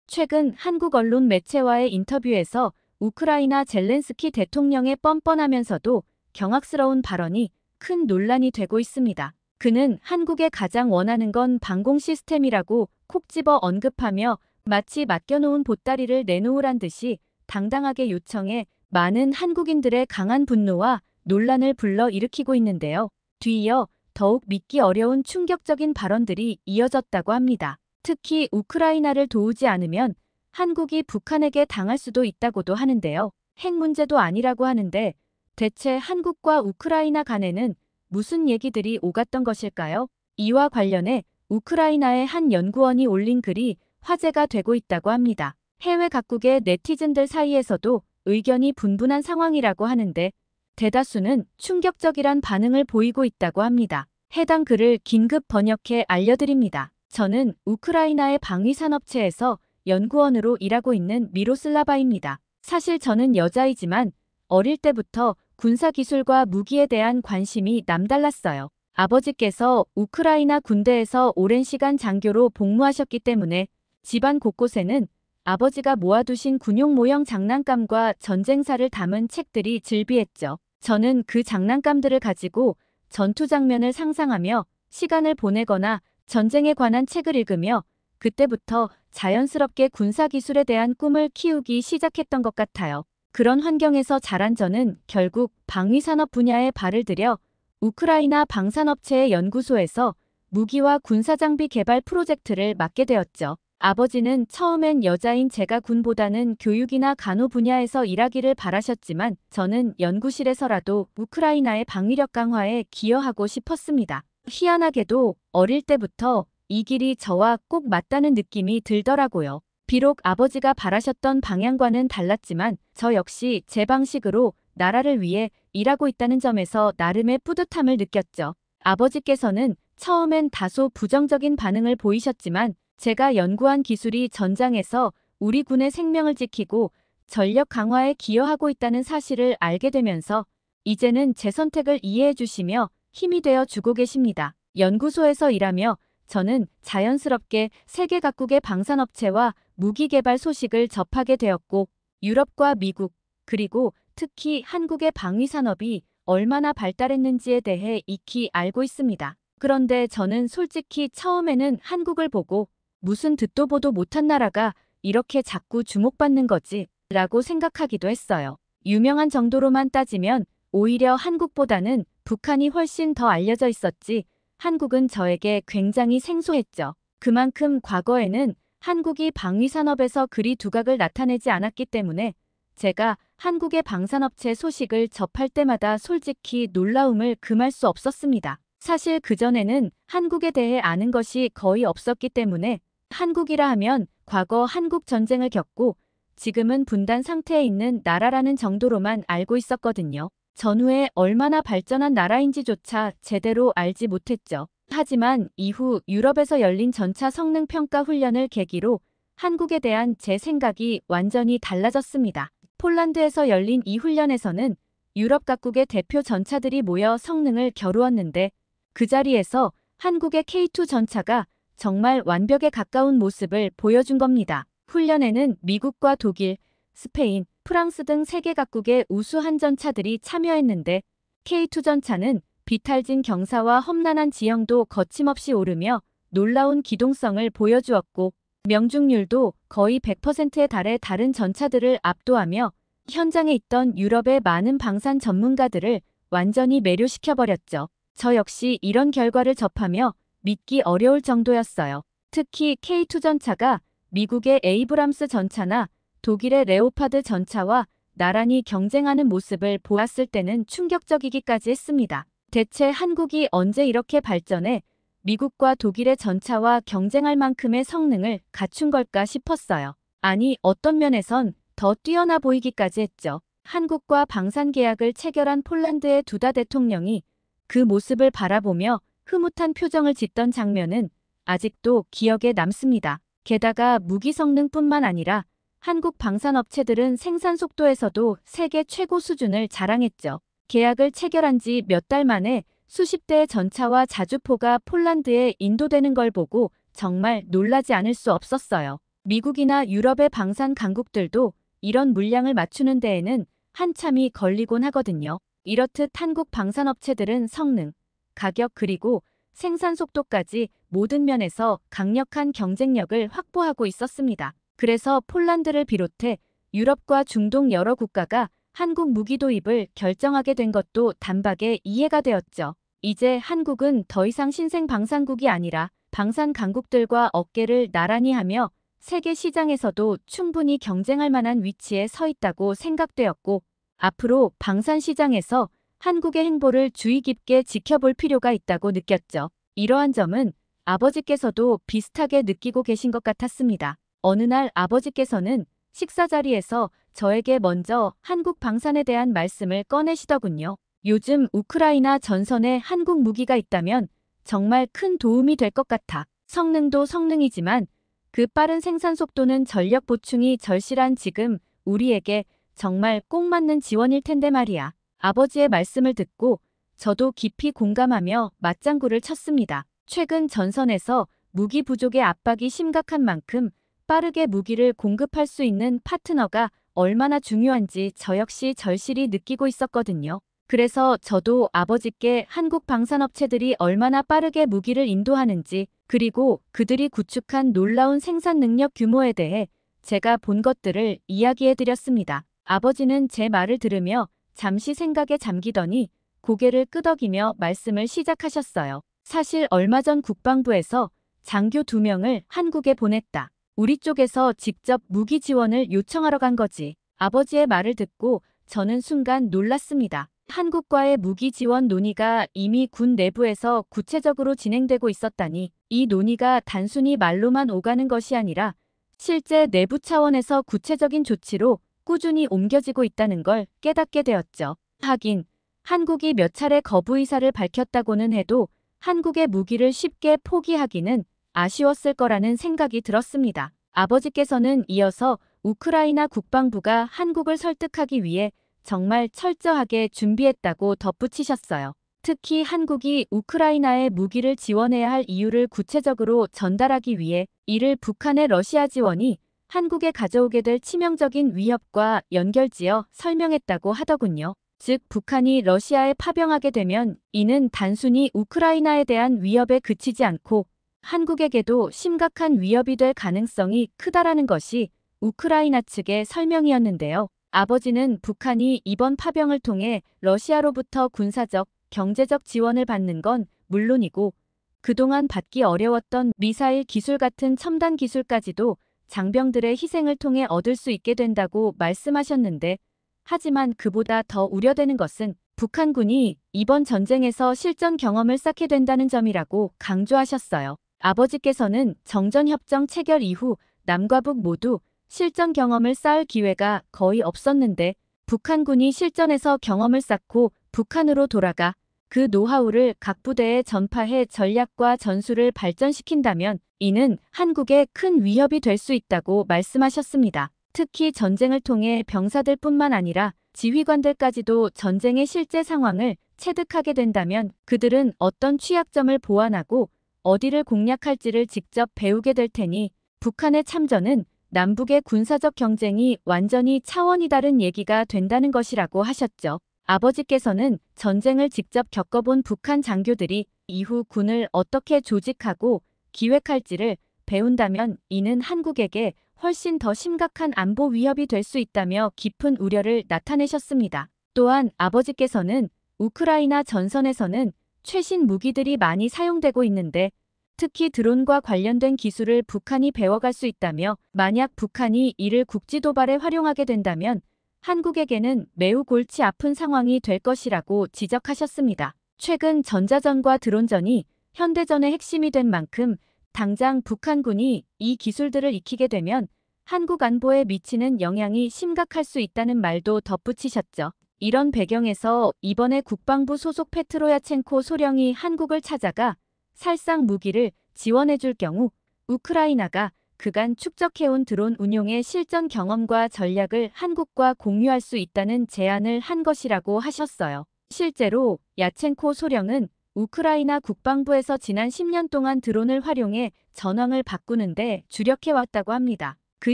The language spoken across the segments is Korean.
최근 한국 언론 매체와의 인터뷰에서 우크라이나 젤렌스키 대통령의 뻔뻔하면서도 경악스러운 발언이 큰 논란이 되고 있습니다. 그는 한국에 가장 원하는 건 방공 시스템이라고 콕 집어 언급하며 마치 맡겨놓은 보따리를 내놓으란 듯이 당당하게 요청해 많은 한국인들의 강한 분노와 논란을 불러일으키고 있는데요. 뒤이어 더욱 믿기 어려운 충격적인 발언들이 이어졌다고 합니다. 특히 우크라이나를 도우지 않으면 한국이 북한에게 당할 수도 있다고도 하는데요. 핵 문제도 아니라고 하는데 대체 한국과 우크라이나 간에는 무슨 얘기들이 오갔던 것일까요? 이와 관련해 우크라이나의 한 연구원이 올린 글이 화제가 되고 있다고 합니다. 해외 각국의 네티즌들 사이에서도 의견이 분분한 상황이라고 하는데 대다수는 충격적이란 반응을 보이고 있다고 합니다. 해당 글을 긴급 번역해 알려드립니다. 저는 우크라이나의 방위산업체에서 연구원으로 일하고 있는 미로슬라바입니다. 사실 저는 여자이지만 어릴 때부터 군사기술과 무기에 대한 관심이 남달랐어요. 아버지께서 우크라이나 군대에서 오랜 시간 장교로 복무하셨기 때문에 집안 곳곳에는 아버지가 모아두신 군용 모형 장난감과 전쟁사를 담은 책들이 즐비했죠. 저는 그 장난감들을 가지고 전투 장면을 상상하며 시간을 보내거나 전쟁에 관한 책을 읽으며 그때부터 자연스럽게 군사기술에 대한 꿈을 키우기 시작했던 것 같아요. 그런 환경에서 자란 저는 결국 방위산업 분야에 발을 들여 우크라이나 방산업체의 연구소에서 무기와 군사장비 개발 프로젝트를 맡게 되었죠. 아버지는 처음엔 여자인 제가 군보다는 교육이나 간호 분야에서 일하기를 바라셨지만 저는 연구실에서라도 우크라이나의 방위력 강화에 기여하고 싶었습니다. 희한하게도 어릴 때부터 이 길이 저와 꼭 맞다는 느낌이 들더라고요. 비록 아버지가 바라셨던 방향과는 달랐지만 저 역시 제 방식으로 나라를 위해 일하고 있다는 점에서 나름의 뿌듯함을 느꼈죠. 아버지께서는 처음엔 다소 부정적인 반응을 보이셨지만 제가 연구한 기술이 전장에서 우리 군의 생명을 지키고 전력 강화에 기여하고 있다는 사실을 알게 되면서 이제는 제 선택을 이해해 주시며 힘이 되어 주고 계십니다. 연구소에서 일하며 저는 자연스럽게 세계 각국의 방산업체와 무기 개발 소식을 접하게 되었고 유럽과 미국 그리고 특히 한국의 방위산업이 얼마나 발달했는지에 대해 익히 알고 있습니다. 그런데 저는 솔직히 처음에는 한국을 보고 무슨 듣도 보도 못한 나라가 이렇게 자꾸 주목받는 거지 라고 생각하기도 했어요. 유명한 정도로만 따지면 오히려 한국보다는 북한이 훨씬 더 알려져 있었지 한국은 저에게 굉장히 생소했죠. 그만큼 과거에는 한국이 방위산업에서 그리 두각을 나타내지 않았기 때문에 제가 한국의 방산업체 소식을 접할 때마다 솔직히 놀라움을 금할 수 없었습니다. 사실 그전에는 한국에 대해 아는 것이 거의 없었기 때문에 한국이라 하면 과거 한국 전쟁을 겪고 지금은 분단 상태에 있는 나라라는 정도로만 알고 있었거든요. 전후에 얼마나 발전한 나라인지조차 제대로 알지 못했죠. 하지만 이후 유럽에서 열린 전차 성능 평가 훈련을 계기로 한국에 대한 제 생각이 완전히 달라졌습니다. 폴란드에서 열린 이 훈련에서는 유럽 각국의 대표 전차들이 모여 성능을 겨루었는데 그 자리에서 한국의 K2 전차가 정말 완벽에 가까운 모습을 보여준 겁니다. 훈련에는 미국과 독일, 스페인, 프랑스 등 세계 각국의 우수한 전차들이 참여했는데 K2 전차는 비탈진 경사와 험난한 지형도 거침없이 오르며 놀라운 기동성을 보여주었고 명중률도 거의 100%에 달해 다른 전차들을 압도하며 현장에 있던 유럽의 많은 방산 전문가들을 완전히 매료시켜버렸죠. 저 역시 이런 결과를 접하며 믿기 어려울 정도였어요. 특히 K2 전차가 미국의 에이브람스 전차나 독일의 레오파드 전차와 나란히 경쟁하는 모습을 보았을 때는 충격적이기까지 했습니다. 대체 한국이 언제 이렇게 발전해 미국과 독일의 전차와 경쟁할 만큼의 성능을 갖춘 걸까 싶었어요. 아니, 어떤 면에선 더 뛰어나 보이기까지 했죠. 한국과 방산 계약을 체결한 폴란드의 두다 대통령이 그 모습을 바라보며 흐뭇한 표정을 짓던 장면은 아직도 기억에 남습니다. 게다가 무기 성능뿐만 아니라 한국 방산업체들은 생산 속도에서도 세계 최고 수준을 자랑했죠. 계약을 체결한 지 몇 달 만에 수십 대의 전차와 자주포가 폴란드에 인도되는 걸 보고 정말 놀라지 않을 수 없었어요. 미국이나 유럽의 방산 강국들도 이런 물량을 맞추는 데에는 한참이 걸리곤 하거든요. 이렇듯 한국 방산업체들은 성능, 가격 그리고 생산 속도까지 모든 면에서 강력한 경쟁력을 확보하고 있었습니다. 그래서 폴란드를 비롯해 유럽과 중동 여러 국가가 한국 무기 도입을 결정하게 된 것도 단박에 이해가 되었죠. 이제 한국은 더 이상 신생 방산국이 아니라 방산 강국들과 어깨를 나란히 하며 세계 시장에서도 충분히 경쟁할 만한 위치에 서 있다고 생각되었고, 앞으로 방산 시장에서 한국의 행보를 주의 깊게 지켜볼 필요가 있다고 느꼈죠. 이러한 점은 아버지께서도 비슷하게 느끼고 계신 것 같았습니다. 어느 날 아버지께서는 식사 자리에서 저에게 먼저 한국 방산에 대한 말씀을 꺼내시더군요. 요즘 우크라이나 전선에 한국 무기가 있다면 정말 큰 도움이 될 것 같아. 성능도 성능이지만 그 빠른 생산 속도는 전력 보충이 절실한 지금 우리에게 정말 꼭 맞는 지원일 텐데 말이야. 아버지의 말씀을 듣고 저도 깊이 공감하며 맞장구를 쳤습니다. 최근 전선에서 무기 부족의 압박이 심각한 만큼 빠르게 무기를 공급할 수 있는 파트너가 얼마나 중요한지 저 역시 절실히 느끼고 있었거든요. 그래서 저도 아버지께 한국 방산업체들이 얼마나 빠르게 무기를 인도하는지, 그리고 그들이 구축한 놀라운 생산 능력 규모에 대해 제가 본 것들을 이야기해드렸습니다. 아버지는 제 말을 들으며 잠시 생각에 잠기더니 고개를 끄덕이며 말씀을 시작하셨어요. 사실 얼마 전 국방부에서 장교 2명을 한국에 보냈다. 우리 쪽에서 직접 무기 지원을 요청하러 간 거지. 아버지의 말을 듣고 저는 순간 놀랐습니다. 한국과의 무기 지원 논의가 이미 군 내부에서 구체적으로 진행되고 있었다니, 이 논의가 단순히 말로만 오가는 것이 아니라 실제 내부 차원에서 구체적인 조치로 꾸준히 옮겨지고 있다는 걸 깨닫게 되었죠. 하긴 한국이 몇 차례 거부 의사를 밝혔다고는 해도 한국의 무기를 쉽게 포기하기는 아쉬웠을 거라는 생각이 들었습니다. 아버지께서는 이어서 우크라이나 국방부가 한국을 설득하기 위해 정말 철저하게 준비했다고 덧붙이셨어요. 특히 한국이 우크라이나에 무기를 지원해야 할 이유를 구체적으로 전달하기 위해 이를 북한의 러시아 지원이 한국에 가져오게 될 치명적인 위협과 연결지어 설명했다고 하더군요. 즉 북한이 러시아에 파병하게 되면 이는 단순히 우크라이나에 대한 위협에 그치지 않고 한국에게도 심각한 위협이 될 가능성이 크다라는 것이 우크라이나 측의 설명이었는데요. 아버지는 북한이 이번 파병을 통해 러시아로부터 군사적, 경제적 지원을 받는 건 물론이고 그동안 받기 어려웠던 미사일 기술 같은 첨단 기술까지도 장병들의 희생을 통해 얻을 수 있게 된다고 말씀하셨는데, 하지만 그보다 더 우려되는 것은 북한군이 이번 전쟁에서 실전 경험을 쌓게 된다는 점이라고 강조하셨어요. 아버지께서는 정전협정 체결 이후 남과 북 모두 실전 경험을 쌓을 기회가 거의 없었는데 북한군이 실전에서 경험을 쌓고 북한으로 돌아가 그 노하우를 각 부대에 전파해 전략과 전술을 발전시킨다면 이는 한국에 큰 위협이 될 수 있다고 말씀하셨습니다. 특히 전쟁을 통해 병사들뿐만 아니라 지휘관들까지도 전쟁의 실제 상황을 체득하게 된다면 그들은 어떤 취약점을 보완하고 어디를 공략할지를 직접 배우게 될 테니 북한의 참전은 남북의 군사적 경쟁이 완전히 차원이 다른 얘기가 된다는 것이라고 하셨죠. 아버지께서는 전쟁을 직접 겪어본 북한 장교들이 이후 군을 어떻게 조직하고 기획할지를 배운다면 이는 한국에게 훨씬 더 심각한 안보 위협이 될 수 있다며 깊은 우려를 나타내셨습니다. 또한 아버지께서는 우크라이나 전선에서는 최신 무기들이 많이 사용되고 있는데 특히 드론과 관련된 기술을 북한이 배워갈 수 있다며 만약 북한이 이를 국지 도발에 활용하게 된다면 한국에게는 매우 골치 아픈 상황이 될 것이라고 지적하셨습니다. 최근 전자전과 드론전이 현대전의 핵심이 된 만큼 당장 북한군이 이 기술들을 익히게 되면 한국 안보에 미치는 영향이 심각할 수 있다는 말도 덧붙이셨죠. 이런 배경에서 이번에 국방부 소속 페트로야첸코 소령이 한국을 찾아가 살상 무기를 지원해줄 경우 우크라이나가 그간 축적해온 드론 운용의 실전 경험과 전략을 한국과 공유할 수 있다는 제안을 한 것이라고 하셨어요. 실제로 야첸코 소령은 우크라이나 국방부에서 지난 10년 동안 드론을 활용해 전황을 바꾸는데 주력해왔다고 합니다. 그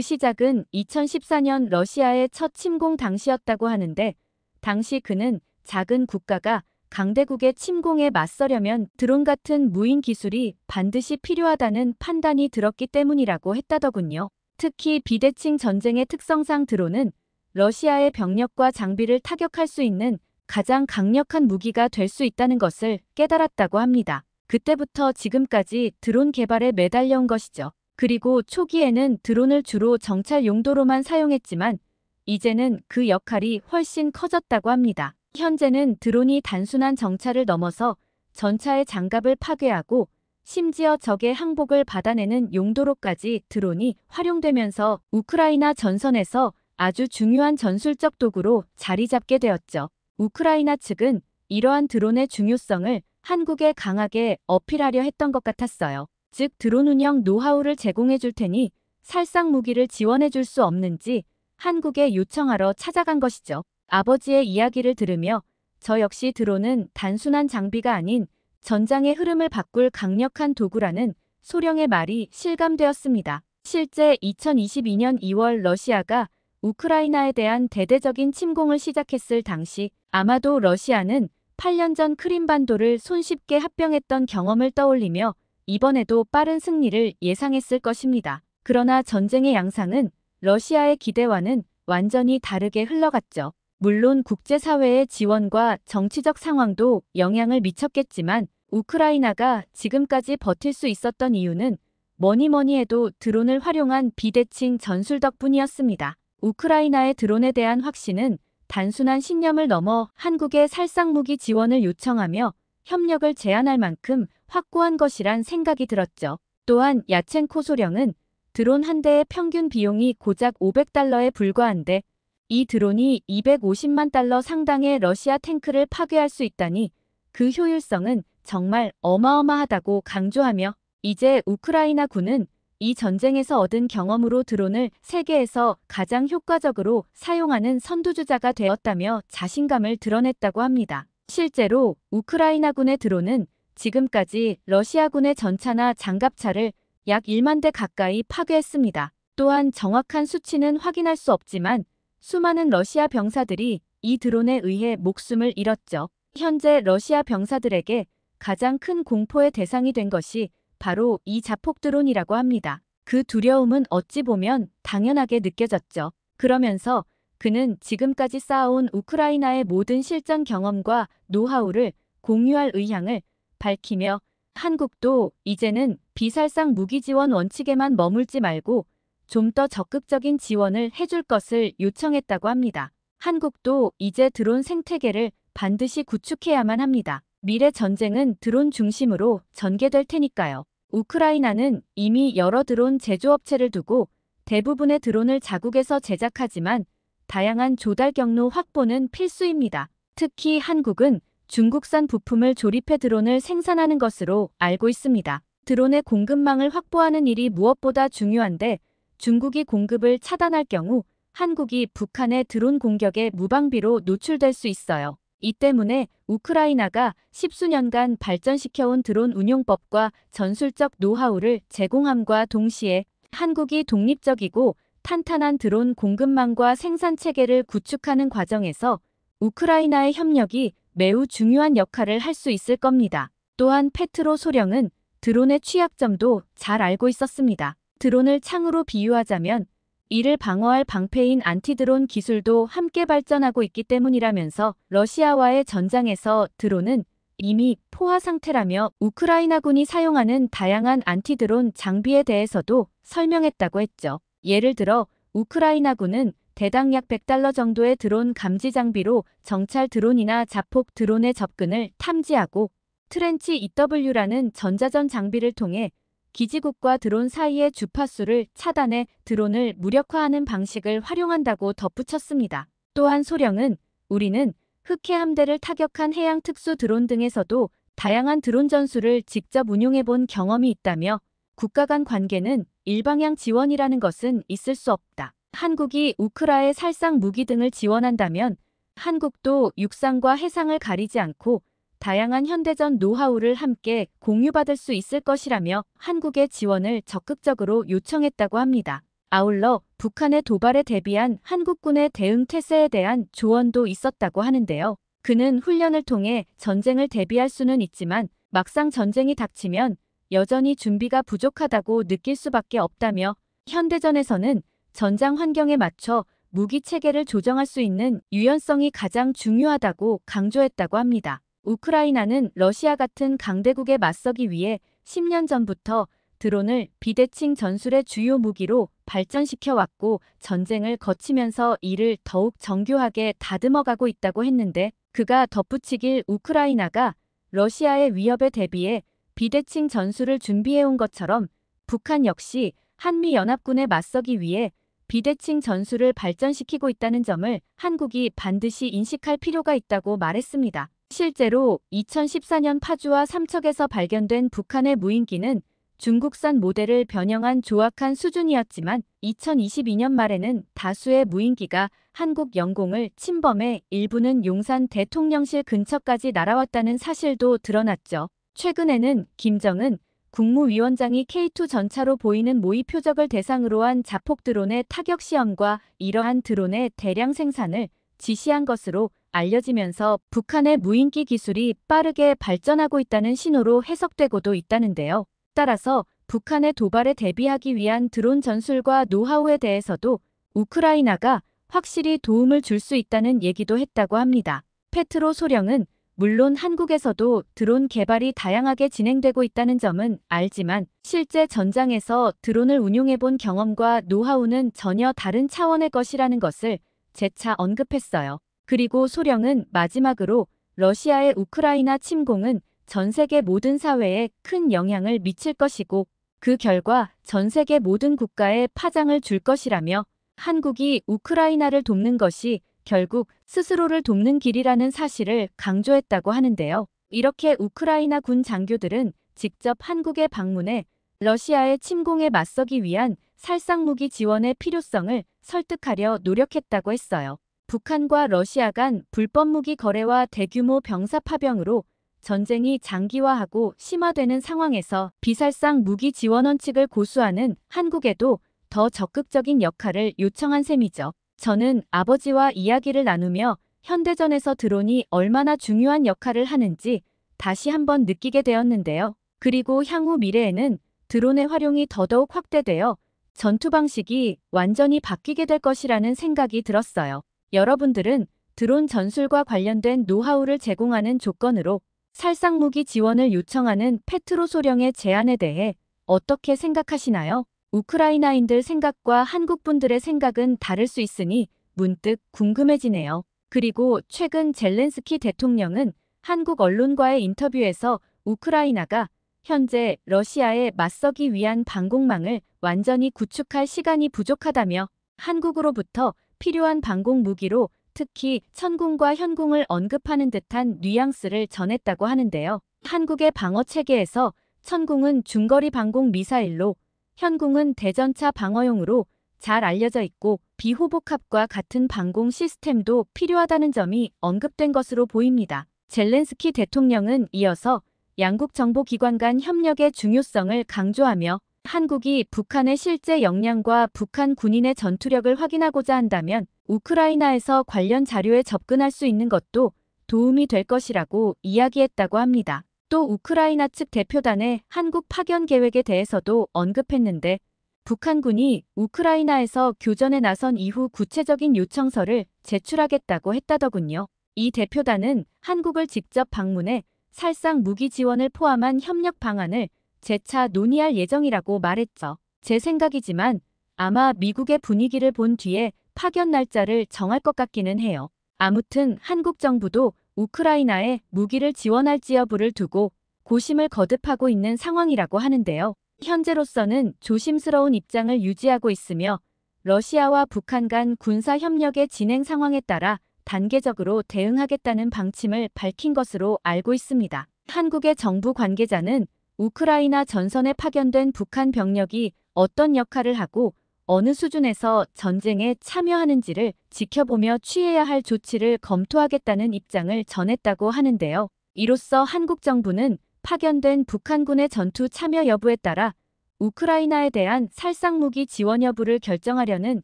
시작은 2014년 러시아의 첫 침공 당시였다고 하는데, 당시 그는 작은 국가가 강대국의 침공에 맞서려면 드론 같은 무인 기술이 반드시 필요하다는 판단이 들었기 때문이라고 했다더군요. 특히 비대칭 전쟁의 특성상 드론은 러시아의 병력과 장비를 타격할 수 있는 가장 강력한 무기가 될 수 있다는 것을 깨달았다고 합니다. 그때부터 지금까지 드론 개발에 매달려온 것이죠. 그리고 초기에는 드론을 주로 정찰 용도로만 사용했지만 이제는 그 역할이 훨씬 커졌다고 합니다. 현재는 드론이 단순한 정찰을 넘어서 전차의 장갑을 파괴하고 심지어 적의 항복을 받아내는 용도로까지 드론이 활용되면서 우크라이나 전선에서 아주 중요한 전술적 도구로 자리 잡게 되었죠. 우크라이나 측은 이러한 드론의 중요성을 한국에 강하게 어필하려 했던 것 같았어요. 즉 드론 운영 노하우를 제공해 줄 테니 살상 무기를 지원해 줄 수 없는지 한국에 요청하러 찾아간 것이죠. 아버지의 이야기를 들으며 저 역시 드론은 단순한 장비가 아닌 전장의 흐름을 바꿀 강력한 도구라는 소령의 말이 실감되었습니다. 실제 2022년 2월 러시아가 우크라이나에 대한 대대적인 침공을 시작했을 당시 아마도 러시아는 8년 전 크림반도를 손쉽게 합병했던 경험을 떠올리며 이번에도 빠른 승리를 예상했을 것입니다. 그러나 전쟁의 양상은 러시아의 기대와는 완전히 다르게 흘러갔죠. 물론 국제사회의 지원과 정치적 상황도 영향을 미쳤겠지만 우크라이나가 지금까지 버틸 수 있었던 이유는 뭐니 해도 드론을 활용한 비대칭 전술 덕분이었습니다. 우크라이나의 드론에 대한 확신은 단순한 신념을 넘어 한국의 살상무기 지원을 요청하며 협력을 제안할 만큼 확고한 것이란 생각이 들었죠. 또한 야첸코 소령은 드론 한 대의 평균 비용이 고작 $500에 불과한데 이 드론이 $250만 상당의 러시아 탱크를 파괴할 수 있다니 그 효율성은 정말 어마어마하다고 강조하며 이제 우크라이나 군은 이 전쟁에서 얻은 경험으로 드론을 세계에서 가장 효과적으로 사용하는 선두주자가 되었다며 자신감을 드러냈다고 합니다. 실제로 우크라이나군의 드론은 지금까지 러시아군의 전차나 장갑차를 약 1만 대 가까이 파괴했습니다. 또한 정확한 수치는 확인할 수 없지만 수많은 러시아 병사들이 이 드론에 의해 목숨을 잃었죠. 현재 러시아 병사들에게 가장 큰 공포의 대상이 된 것이 바로 이 자폭 드론이라고 합니다. 그 두려움은 어찌 보면 당연하게 느껴졌죠. 그러면서 그는 지금까지 쌓아온 우크라이나의 모든 실전 경험과 노하우를 공유할 의향을 밝히며 한국도 이제는 비살상 무기 지원 원칙에만 머물지 말고 좀 더 적극적인 지원을 해줄 것을 요청했다고 합니다. 한국도 이제 드론 생태계를 반드시 구축해야만 합니다. 미래 전쟁은 드론 중심으로 전개될 테니까요. 우크라이나는 이미 여러 드론 제조업체를 두고 대부분의 드론을 자국에서 제작하지만 다양한 조달 경로 확보는 필수입니다. 특히 한국은 중국산 부품을 조립해 드론을 생산하는 것으로 알고 있습니다. 드론의 공급망을 확보하는 일이 무엇보다 중요한데 중국이 공급을 차단할 경우 한국이 북한의 드론 공격에 무방비로 노출될 수 있어요. 이 때문에 우크라이나가 십수년간 발전시켜온 드론 운용법과 전술적 노하우를 제공함과 동시에 한국이 독립적이고 탄탄한 드론 공급망과 생산체계를 구축하는 과정에서 우크라이나의 협력이 매우 중요한 역할을 할 수 있을 겁니다. 또한 페트로 소령은 드론의 취약점도 잘 알고 있었습니다. 드론을 창으로 비유하자면 이를 방어할 방패인 안티드론 기술도 함께 발전하고 있기 때문이라면서 러시아와의 전장에서 드론은 이미 포화 상태라며 우크라이나군이 사용하는 다양한 안티드론 장비에 대해서도 설명했다고 했죠. 예를 들어 우크라이나군은 대당 약 $100 정도의 드론 감지 장비로 정찰 드론이나 자폭 드론의 접근을 탐지하고 트렌치 EW라는 전자전 장비를 통해 기지국과 드론 사이의 주파수를 차단해 드론을 무력화하는 방식을 활용한다고 덧붙였습니다. 또한 소령은 우리는 흑해 함대를 타격한 해양 특수 드론 등에서도 다양한 드론 전술을 직접 운용해본 경험이 있다며 국가 간 관계는 일방향 지원이라는 것은 있을 수 없다. 한국이 우크라의 살상 무기 등을 지원한다면 한국도 육상과 해상을 가리지 않고 다양한 현대전 노하우를 함께 공유받을 수 있을 것이라며 한국의 지원을 적극적으로 요청했다고 합니다. 아울러 북한의 도발에 대비한 한국군의 대응 태세에 대한 조언도 있었다고 하는데요. 그는 훈련을 통해 전쟁을 대비할 수는 있지만 막상 전쟁이 닥치면 여전히 준비가 부족하다고 느낄 수밖에 없다며 현대전에서는 전장 환경에 맞춰 무기 체계를 조정할 수 있는 유연성이 가장 중요하다고 강조했다고 합니다. 우크라이나는 러시아 같은 강대국에 맞서기 위해 10년 전부터 드론을 비대칭 전술의 주요 무기로 발전시켜 왔고 전쟁을 거치면서 이를 더욱 정교하게 다듬어가고 있다고 했는데 그가 덧붙이길 우크라이나가 러시아의 위협에 대비해 비대칭 전술을 준비해온 것처럼 북한 역시 한미연합군에 맞서기 위해 비대칭 전술을 발전시키고 있다는 점을 한국이 반드시 인식할 필요가 있다고 말했습니다. 실제로 2014년 파주와 삼척에서 발견된 북한의 무인기는 중국산 모델을 변형한 조악한 수준이었지만 2022년 말에는 다수의 무인기가 한국 영공을 침범해 일부는 용산 대통령실 근처까지 날아왔다는 사실도 드러났죠. 최근에는 김정은 국무위원장이 K2 전차로 보이는 모의 표적을 대상으로 한 자폭 드론의 타격 시험과 이러한 드론의 대량 생산을 지시한 것으로 알려지면서 북한의 무인기 기술이 빠르게 발전하고 있다는 신호로 해석되고도 있다는데요. 따라서 북한의 도발에 대비하기 위한 드론 전술과 노하우에 대해서도 우크라이나가 확실히 도움을 줄 수 있다는 얘기도 했다고 합니다. 페트로 소령은 물론 한국에서도 드론 개발이 다양하게 진행되고 있다는 점은 알지만 실제 전장에서 드론을 운용해본 경험과 노하우는 전혀 다른 차원의 것이라는 것을 재차 언급했어요. 그리고 소령은 마지막으로 러시아의 우크라이나 침공은 전 세계 모든 사회에 큰 영향을 미칠 것이고 그 결과 전 세계 모든 국가에 파장을 줄 것이라며 한국이 우크라이나를 돕는 것이 결국 스스로를 돕는 길이라는 사실을 강조했다고 하는데요. 이렇게 우크라이나 군 장교들은 직접 한국에 방문해 러시아의 침공에 맞서기 위한 살상무기 지원의 필요성을 설득하려 노력했다고 했어요. 북한과 러시아 간 불법 무기 거래와 대규모 병사 파병으로 전쟁이 장기화하고 심화되는 상황에서 비살상 무기 지원 원칙을 고수하는 한국에도 더 적극적인 역할을 요청한 셈이죠. 저는 아버지와 이야기를 나누며 현대전에서 드론이 얼마나 중요한 역할을 하는지 다시 한번 느끼게 되었는데요. 그리고 향후 미래에는 드론의 활용이 더더욱 확대되어 전투 방식이 완전히 바뀌게 될 것이라는 생각이 들었어요. 여러분들은 드론 전술과 관련된 노하우를 제공하는 조건으로 살상무기 지원을 요청하는 페트로 소령의 제안에 대해 어떻게 생각하시나요? 우크라이나인들 생각과 한국분들의 생각은 다를 수 있으니 문득 궁금해지네요. 그리고 최근 젤렌스키 대통령은 한국 언론과의 인터뷰에서 우크라이나가 현재 러시아에 맞서기 위한 방공망을 완전히 구축할 시간이 부족하다며 한국으로부터 필요한 방공 무기로 특히 천궁과 현궁을 언급하는 듯한 뉘앙스를 전했다고 하는데요. 한국의 방어 체계에서 천궁은 중거리 방공 미사일로 현궁은 대전차 방어용으로 잘 알려져 있고 비호복합과 같은 방공 시스템도 필요하다는 점이 언급된 것으로 보입니다. 젤렌스키 대통령은 이어서 양국 정보기관 간 협력의 중요성을 강조하며 한국이 북한의 실제 역량과 북한 군인의 전투력을 확인하고자 한다면 우크라이나에서 관련 자료에 접근할 수 있는 것도 도움이 될 것이라고 이야기했다고 합니다. 또 우크라이나 측 대표단의 한국 파견 계획에 대해서도 언급했는데 북한군이 우크라이나에서 교전에 나선 이후 구체적인 요청서를 제출하겠다고 했다더군요. 이 대표단은 한국을 직접 방문해 살상 무기 지원을 포함한 협력 방안을 재차 논의할 예정이라고 말했죠. 제 생각이지만 아마 미국의 분위기를 본 뒤에 파견 날짜를 정할 것 같기는 해요. 아무튼 한국 정부도 우크라이나에 무기를 지원할지 여부를 두고 고심을 거듭하고 있는 상황이라고 하는데요. 현재로서는 조심스러운 입장을 유지하고 있으며 러시아와 북한 간 군사 협력의 진행 상황에 따라 단계적으로 대응하겠다는 방침을 밝힌 것으로 알고 있습니다. 한국의 정부 관계자는 우크라이나 전선에 파견된 북한 병력이 어떤 역할을 하고 어느 수준에서 전쟁에 참여하는지를 지켜보며 취해야 할 조치를 검토하겠다는 입장을 전했다고 하는데요. 이로써 한국 정부는 파견된 북한군의 전투 참여 여부에 따라 우크라이나에 대한 살상무기 지원 여부를 결정하려는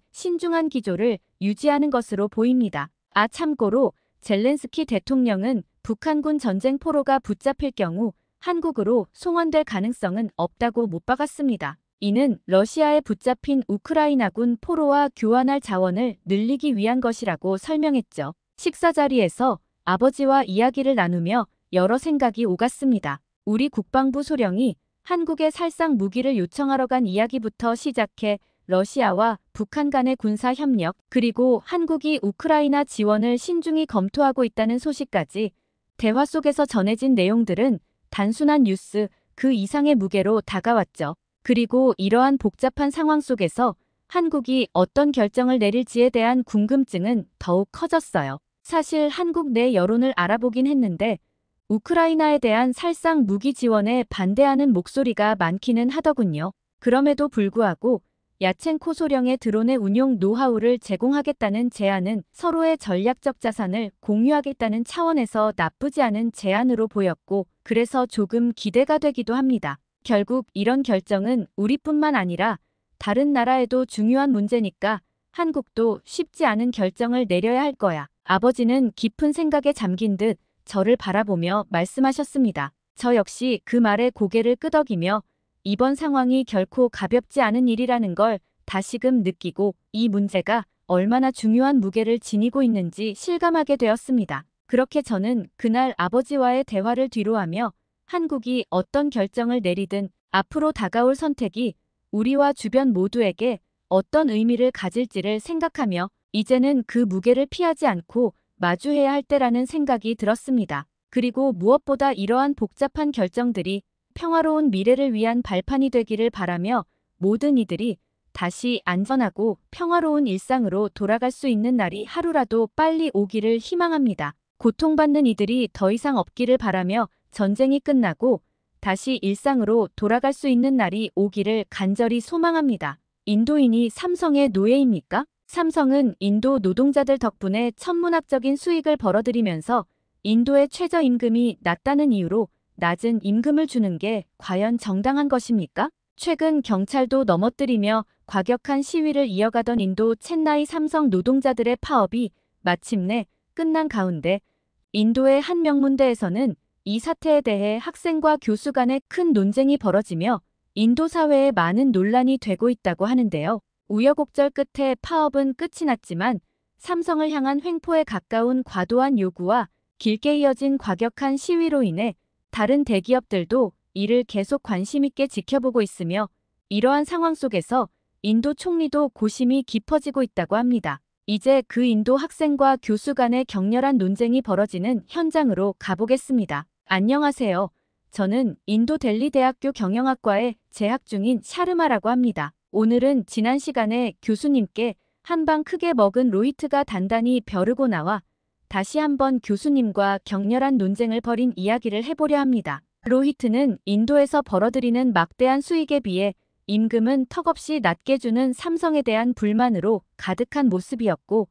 신중한 기조를 유지하는 것으로 보입니다. 참고로 젤렌스키 대통령은 북한군 전쟁 포로가 붙잡힐 경우 한국으로 송환될 가능성은 없다고 못 박았습니다. 이는 러시아에 붙잡힌 우크라이나군 포로와 교환할 자원을 늘리기 위한 것이라고 설명했죠. 식사 자리에서 아버지와 이야기를 나누며 여러 생각이 오갔습니다. 우리 국방부 소령이 한국에 살상 무기를 요청하러 간 이야기부터 시작해 러시아와 북한 간의 군사 협력, 그리고 한국이 우크라이나 지원을 신중히 검토하고 있다는 소식까지 대화 속에서 전해진 내용들은 단순한 뉴스 그 이상의 무게로 다가왔죠. 그리고 이러한 복잡한 상황 속에서 한국이 어떤 결정을 내릴지에 대한 궁금증은 더욱 커졌어요. 사실 한국 내 여론을 알아보긴 했는데 우크라이나에 대한 살상 무기 지원에 반대하는 목소리가 많기는 하더군요. 그럼에도 불구하고 야첸코 소령의 드론의 운용 노하우를 제공하겠다는 제안은 서로의 전략적 자산을 공유하겠다는 차원에서 나쁘지 않은 제안으로 보였고, 그래서 조금 기대가 되기도 합니다. 결국 이런 결정은 우리뿐만 아니라 다른 나라에도 중요한 문제니까 한국도 쉽지 않은 결정을 내려야 할 거야. 아버지는 깊은 생각에 잠긴 듯 저를 바라보며 말씀하셨습니다. 저 역시 그 말에 고개를 끄덕이며 이번 상황이 결코 가볍지 않은 일이라는 걸 다시금 느끼고 이 문제가 얼마나 중요한 무게를 지니고 있는지 실감하게 되었습니다. 그렇게 저는 그날 아버지와의 대화를 뒤로하며 한국이 어떤 결정을 내리든 앞으로 다가올 선택이 우리와 주변 모두에게 어떤 의미를 가질지를 생각하며 이제는 그 무게를 피하지 않고 마주해야 할 때라는 생각이 들었습니다. 그리고 무엇보다 이러한 복잡한 결정들이 평화로운 미래를 위한 발판이 되기를 바라며 모든 이들이 다시 안전하고 평화로운 일상으로 돌아갈 수 있는 날이 하루라도 빨리 오기를 희망합니다. 고통받는 이들이 더 이상 없기를 바라며 전쟁이 끝나고 다시 일상으로 돌아갈 수 있는 날이 오기를 간절히 소망합니다. 인도인이 삼성의 노예입니까? 삼성은 인도 노동자들 덕분에 천문학적인 수익을 벌어들이면서 인도의 최저임금이 낮다는 이유로 낮은 임금을 주는 게 과연 정당한 것입니까? 최근 경찰도 넘어뜨리며 과격한 시위를 이어가던 인도 첸나이 삼성 노동자들의 파업이 마침내 끝난 가운데 인도의 한 명문대에서는 이 사태에 대해 학생과 교수 간의 큰 논쟁이 벌어지며 인도 사회에 많은 논란이 되고 있다고 하는데요. 우여곡절 끝에 파업은 끝이 났지만 삼성을 향한 횡포에 가까운 과도한 요구와 길게 이어진 과격한 시위로 인해 다른 대기업들도 이를 계속 관심 있게 지켜보고 있으며 이러한 상황 속에서 인도 총리도 고심이 깊어지고 있다고 합니다. 이제 그 인도 학생과 교수 간의 격렬한 논쟁이 벌어지는 현장으로 가보겠습니다. 안녕하세요. 저는 인도 델리 대학교 경영학과에 재학 중인 샤르마라고 합니다. 오늘은 지난 시간에 교수님께 한 방 크게 먹은 로히트가 단단히 벼르고 나와 다시 한번 교수님과 격렬한 논쟁을 벌인 이야기를 해보려 합니다. 로히트는 인도에서 벌어들이는 막대한 수익에 비해 임금은 턱없이 낮게 주는 삼성에 대한 불만으로 가득한 모습이었고,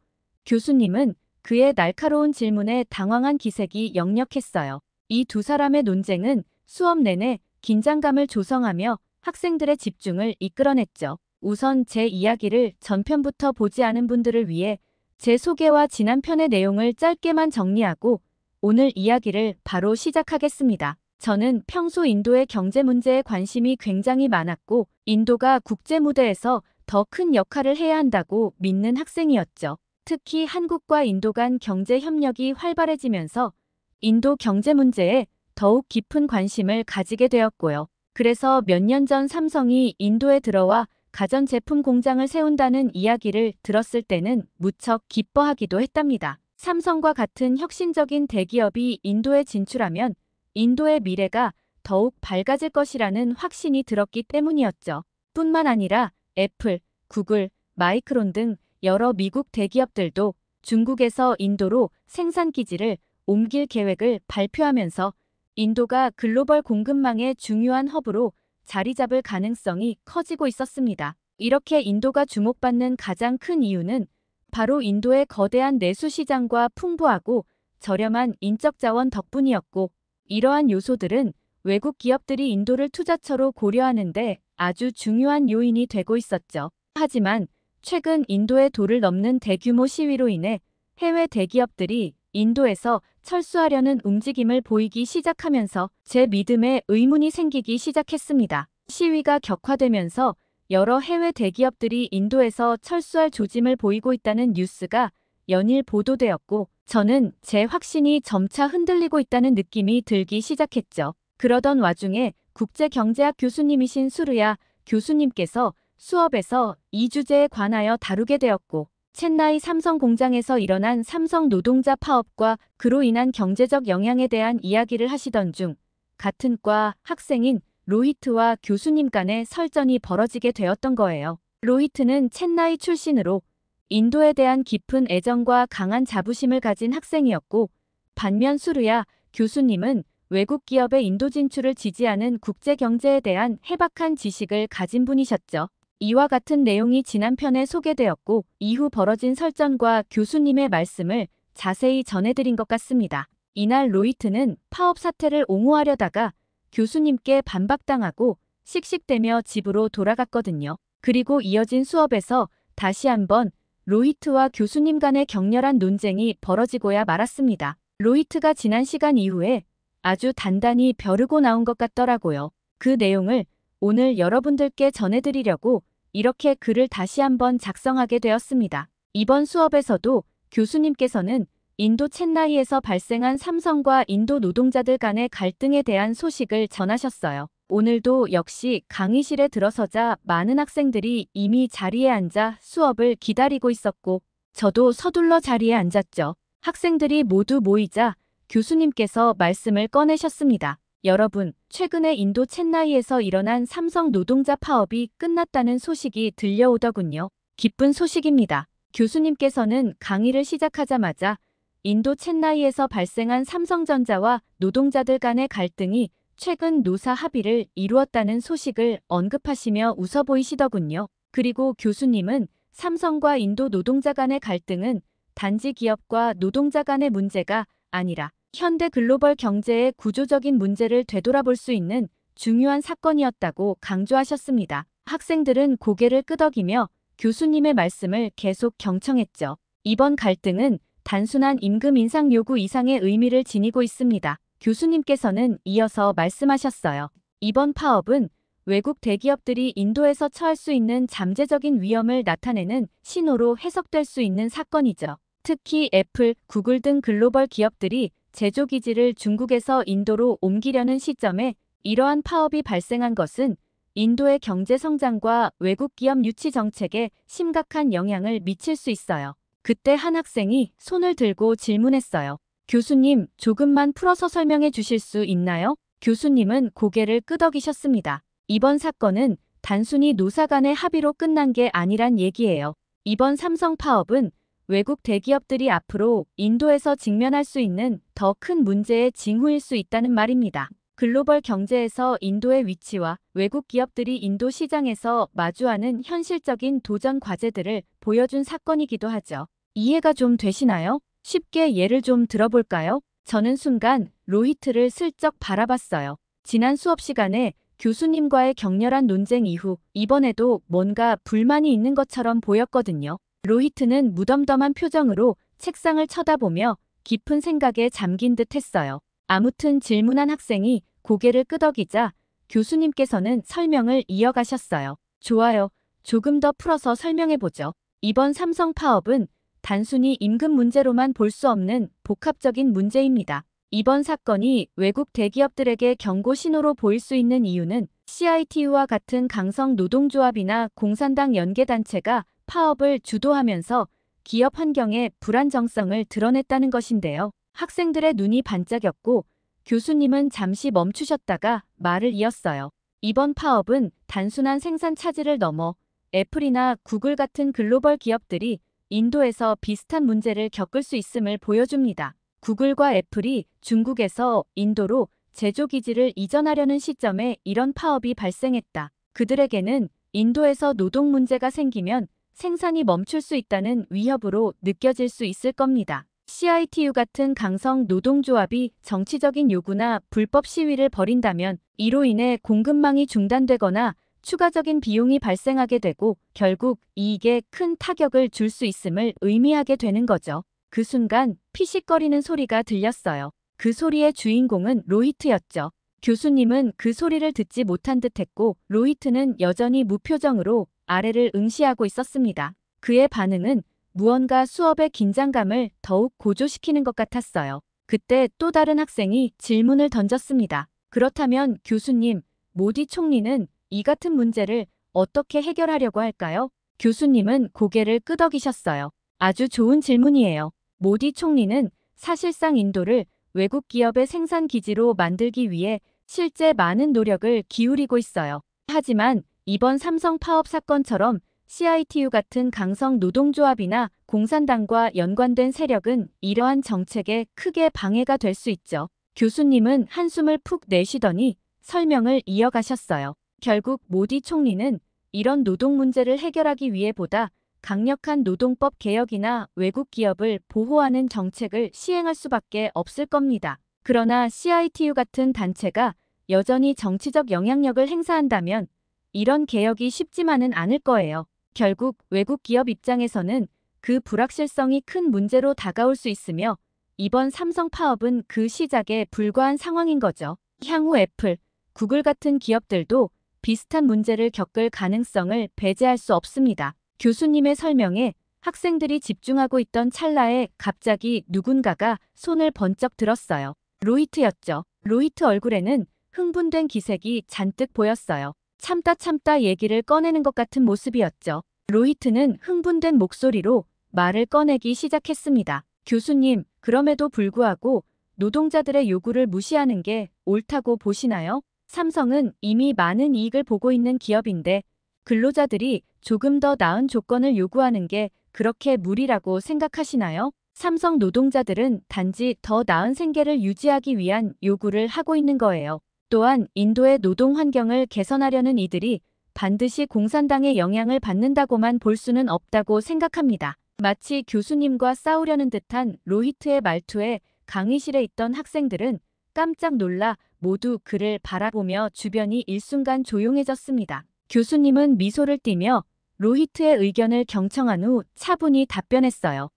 교수님은 그의 날카로운 질문에 당황한 기색이 역력했어요. 이 두 사람의 논쟁은 수업 내내 긴장감을 조성하며 학생들의 집중을 이끌어냈죠. 우선 제 이야기를 전편부터 보지 않은 분들을 위해 제 소개와 지난 편의 내용을 짧게만 정리하고 오늘 이야기를 바로 시작하겠습니다. 저는 평소 인도의 경제 문제에 관심이 굉장히 많았고 인도가 국제 무대에서 더 큰 역할을 해야 한다고 믿는 학생이었죠. 특히 한국과 인도 간 경제 협력이 활발해지면서 인도 경제 문제에 더욱 깊은 관심을 가지게 되었고요. 그래서 몇 년 전 삼성이 인도에 들어와 가전제품 공장을 세운다는 이야기를 들었을 때는 무척 기뻐하기도 했답니다. 삼성과 같은 혁신적인 대기업이 인도에 진출하면 인도의 미래가 더욱 밝아질 것이라는 확신이 들었기 때문이었죠. 뿐만 아니라 애플, 구글, 마이크론 등 여러 미국 대기업들도 중국에서 인도로 생산 기지를 옮길 계획을 발표하면서 인도가 글로벌 공급망의 중요한 허브로 자리 잡을 가능성이 커지고 있었습니다. 이렇게 인도가 주목받는 가장 큰 이유는 바로 인도의 거대한 내수 시장과 풍부하고 저렴한 인적 자원 덕분이었고, 이러한 요소들은 외국 기업들이 인도를 투자처로 고려하는데 아주 중요한 요인이 되고 있었죠. 하지만 최근 인도의 도를 넘는 대규모 시위로 인해 해외 대기업들이 인도에서 철수하려는 움직임을 보이기 시작하면서 제 믿음에 의문이 생기기 시작했습니다. 시위가 격화되면서 여러 해외 대기업들이 인도에서 철수할 조짐을 보이고 있다는 뉴스가 연일 보도되었고 저는 제 확신이 점차 흔들리고 있다는 느낌이 들기 시작했죠. 그러던 와중에 국제경제학 교수님이신 수르야 교수님께서 수업에서 이 주제에 관하여 다루게 되었고 첸나이 삼성 공장에서 일어난 삼성 노동자 파업과 그로 인한 경제적 영향에 대한 이야기를 하시던 중 같은 과 학생인 로히트와 교수님 간의 설전이 벌어지게 되었던 거예요. 로히트는 첸나이 출신으로 인도에 대한 깊은 애정과 강한 자부심을 가진 학생이었고 반면 수르야 교수님은 외국 기업의 인도 진출을 지지하는 국제 경제에 대한 해박한 지식을 가진 분이셨죠. 이와 같은 내용이 지난 편에 소개되었고 이후 벌어진 설전과 교수님의 말씀을 자세히 전해드린 것 같습니다. 이날 로히트는 파업 사태를 옹호하려다가 교수님께 반박당하고 씩씩대며 집으로 돌아갔거든요. 그리고 이어진 수업에서 다시 한번 로히트와 교수님 간의 격렬한 논쟁이 벌어지고야 말았습니다. 로히트가 지난 시간 이후에 아주 단단히 벼르고 나온 것 같더라고요. 그 내용을 오늘 여러분들께 전해드리려고 이렇게 글을 다시 한번 작성하게 되었습니다. 이번 수업에서도 교수님께서는 인도 첸나이에서 발생한 삼성과 인도 노동자들 간의 갈등에 대한 소식을 전하셨어요. 오늘도 역시 강의실에 들어서자 많은 학생들이 이미 자리에 앉아 수업을 기다리고 있었고 저도 서둘러 자리에 앉았죠. 학생들이 모두 모이자 교수님께서 말씀을 꺼내셨습니다. 여러분, 최근에 인도 첸나이에서 일어난 삼성 노동자 파업이 끝났다는 소식이 들려오더군요. 기쁜 소식입니다. 교수님께서는 강의를 시작하자마자 인도 첸나이에서 발생한 삼성전자와 노동자들 간의 갈등이 최근 노사 합의를 이루었다는 소식을 언급하시며 웃어 보이시더군요. 그리고 교수님은 삼성과 인도 노동자 간의 갈등은 단지 기업과 노동자 간의 문제가 아니라 현대 글로벌 경제의 구조적인 문제를 되돌아볼 수 있는 중요한 사건이었다고 강조하셨습니다. 학생들은 고개를 끄덕이며 교수님의 말씀을 계속 경청했죠. 이번 갈등은 단순한 임금 인상 요구 이상의 의미를 지니고 있습니다. 교수님께서는 이어서 말씀하셨어요. 이번 파업은 외국 대기업들이 인도에서 처할 수 있는 잠재적인 위험을 나타내는 신호로 해석될 수 있는 사건이죠. 특히 애플, 구글 등 글로벌 기업들이 제조 기지를 중국에서 인도로 옮기려는 시점에 이러한 파업이 발생한 것은 인도의 경제 성장과 외국 기업 유치 정책에 심각한 영향을 미칠 수 있어요. 그때 한 학생이 손을 들고 질문했어요. 교수님, 조금만 풀어서 설명해 주실 수 있나요? 교수님은 고개를 끄덕이셨습니다. 이번 사건은 단순히 노사 간의 합의로 끝난 게 아니란 얘기예요. 이번 삼성 파업은 외국 대기업들이 앞으로 인도에서 직면할 수 있는 더 큰 문제의 징후일 수 있다는 말입니다. 글로벌 경제에서 인도의 위치와 외국 기업들이 인도 시장에서 마주하는 현실적인 도전 과제들을 보여준 사건이기도 하죠. 이해가 좀 되시나요? 쉽게 예를 좀 들어볼까요? 저는 순간 로히트를 슬쩍 바라봤어요. 지난 수업 시간에 교수님과의 격렬한 논쟁 이후 이번에도 뭔가 불만이 있는 것처럼 보였거든요. 로히트는 무덤덤한 표정으로 책상을 쳐다보며 깊은 생각에 잠긴 듯 했어요. 아무튼 질문한 학생이 고개를 끄덕이자 교수님께서는 설명을 이어가셨어요. 좋아요. 조금 더 풀어서 설명해보죠. 이번 삼성 파업은 단순히 임금 문제로만 볼 수 없는 복합적인 문제입니다. 이번 사건이 외국 대기업들에게 경고 신호로 보일 수 있는 이유는 CITU와 같은 강성 노동조합이나 공산당 연계단체가 파업을 주도하면서 기업 환경의 불안정성을 드러냈다는 것인데요. 학생들의 눈이 반짝였고 교수님은 잠시 멈추셨다가 말을 이었어요. 이번 파업은 단순한 생산 차질을 넘어 애플이나 구글 같은 글로벌 기업들이 인도에서 비슷한 문제를 겪을 수 있음을 보여줍니다. 구글과 애플이 중국에서 인도로 제조 기지를 이전하려는 시점에 이런 파업이 발생했다. 그들에게는 인도에서 노동 문제가 생기면 생산이 멈출 수 있다는 위협으로 느껴질 수 있을 겁니다. CITU 같은 강성 노동조합이 정치적인 요구나 불법 시위를 벌인다면 이로 인해 공급망이 중단되거나 추가적인 비용이 발생하게 되고 결국 이익에 큰 타격을 줄 수 있음을 의미하게 되는 거죠. 그 순간 피식거리는 소리가 들렸어요. 그 소리의 주인공은 로히트였죠. 교수님은 그 소리를 듣지 못한 듯했고 로히트는 여전히 무표정으로 아래를 응시하고 있었습니다. 그의 반응은 무언가 수업의 긴장감을 더욱 고조시키는 것 같았어요. 그때 또 다른 학생이 질문을 던졌습니다. 그렇다면 교수님, 모디 총리는 이 같은 문제를 어떻게 해결하려고 할까요? 교수님은 고개를 끄덕이셨어요. 아주 좋은 질문이에요. 모디 총리는 사실상 인도를 외국 기업의 생산 기지로 만들기 위해 실제 많은 노력을 기울이고 있어요. 하지만 이번 삼성 파업 사건처럼 CITU 같은 강성 노동조합이나 공산당과 연관된 세력은 이러한 정책에 크게 방해가 될 수 있죠. 교수님은 한숨을 푹 내쉬더니 설명을 이어가셨어요. 결국 모디 총리는 이런 노동 문제를 해결하기 위해 보다 강력한 노동법 개혁이나 외국 기업을 보호하는 정책을 시행할 수밖에 없을 겁니다. 그러나 CITU 같은 단체가 여전히 정치적 영향력을 행사한다면 이런 개혁이 쉽지만은 않을 거예요. 결국 외국 기업 입장에서는 그 불확실성이 큰 문제로 다가올 수 있으며 이번 삼성 파업은 그 시작에 불과한 상황인 거죠. 향후 애플, 구글 같은 기업들도 비슷한 문제를 겪을 가능성을 배제할 수 없습니다. 교수님의 설명에 학생들이 집중하고 있던 찰나에 갑자기 누군가가 손을 번쩍 들었어요. 로히트였죠. 로히트 얼굴에는 흥분된 기색이 잔뜩 보였어요. 참다 얘기를 꺼내는 것 같은 모습이었죠. 로히트는 흥분된 목소리로 말을 꺼내기 시작했습니다. 교수님, 그럼에도 불구하고 노동자들의 요구를 무시하는 게 옳다고 보시나요? 삼성은 이미 많은 이익을 보고 있는 기업인데 근로자들이 조금 더 나은 조건을 요구하는 게 그렇게 무리라고 생각하시나요? 삼성 노동자들은 단지 더 나은 생계를 유지하기 위한 요구를 하고 있는 거예요. 또한 인도의 노동 환경을 개선하려는 이들이 반드시 공산당의 영향을 받는다고만 볼 수는 없다고 생각합니다. 마치 교수님과 싸우려는 듯한 로히트의 말투에 강의실에 있던 학생들은 깜짝 놀라 모두 그를 바라보며 주변이 일순간 조용해졌습니다. 교수님은 미소를 띠며 로히트의 의견을 경청한 후 차분히 답변했어요.